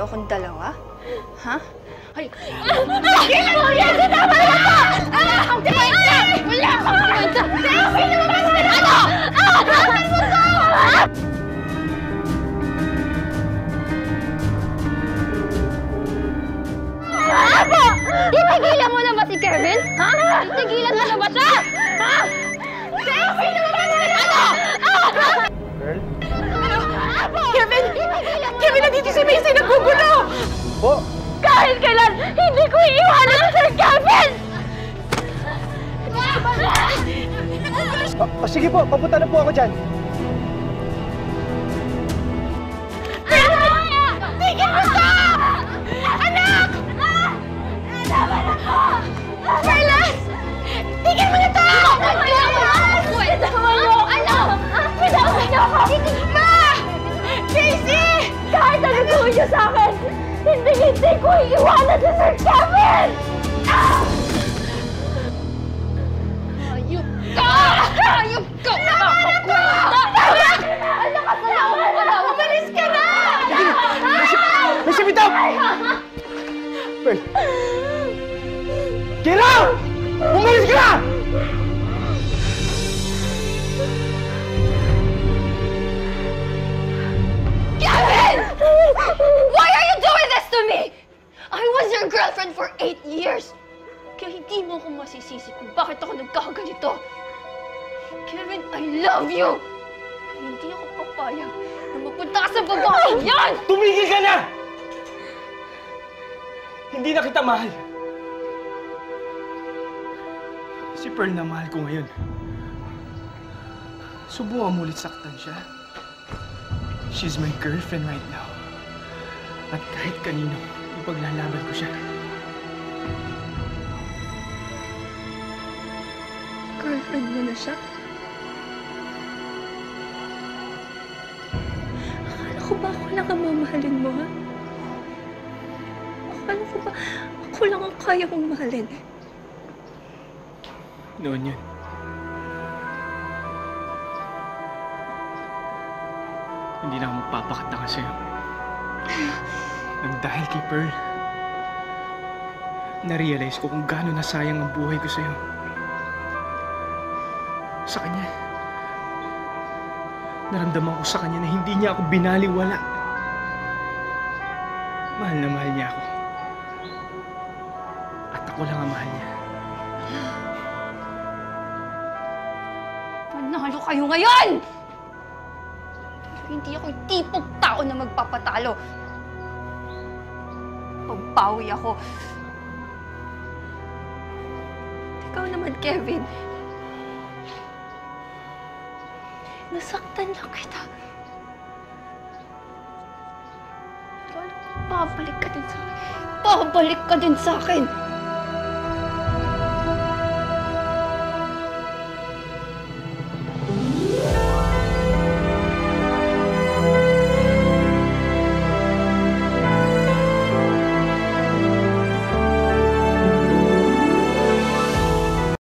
niyo akong dalawa? Ha? Ay! Tigilan mo yan! Tama na po! Ang tiwait ka! Wala akong kwenta! Teofil, lumabas ka na! Ano? Tawagan mo ko! Apo! Titigilan mo na ba si Kevin? Ha? Titigilan mo na ba siya? Ha? Teofil, lumabas ka na! Ano? Girl? Apo! Kevin! Kevin, nandito si Macy naggugulo! Po? Kahit kailan, hindi ko iiwanan si Sir Kevin! Sige po, papunta na po ako dyan. Tigil mo siya! Anak! Tama na po! Carlos! Tigil mo na ito! Bitawan mo! Ano? Bitawan niyo ako! Ma! Casey! Kahit ano gawin niyo sa akin, hindi ko iiwanan si Sir Kevin! Hayop ka! Hayop ka! Nakakakwenta! Ang lakas na lang ako pala! Umalis ka na! Macy, bitaw! Pearl! Get out! Umalis ka na! Kevin! Why are you doing this to me? I was your girlfriend for 8 years. Kaya hindi mo ako masisisi kung bakit ako nagkakaganito. Kevin, I love you! Kaya hindi ako papayag na mapunta ka sa babaeng yan! Tumigil ka na! Hindi na kita mahal. Si Pearl na mahal ko ngayon. Subukan mo ulit saktan siya. She's my girlfriend right now. At kahit kanino, ipaglalaban ko siya. Girlfriend mo na siya? Akala ko ba ako lang ang mamahalin mo, ha? Akala ko ba ako lang ang kaya kong mahalin? Noon yun. Hindi na ako magpapakatanga sa'yo. Nang dahil kay Pearl, na-realize ko kung gaano nasayang ang buhay ko sa'yo. Sa kanya, naramdaman ko sa kanya na hindi niya ako binaliwala. Mahal na mahal niya ako. At ako lang ang mahal niya. Panalo kayo ngayon! Hindi ako yung tipong tao na magpapatalo. Pagbawi ako. Ikaw naman, Kevin. Nasaktan lang kita. Babalik ka din sa akin. Babalik ka din sa akin!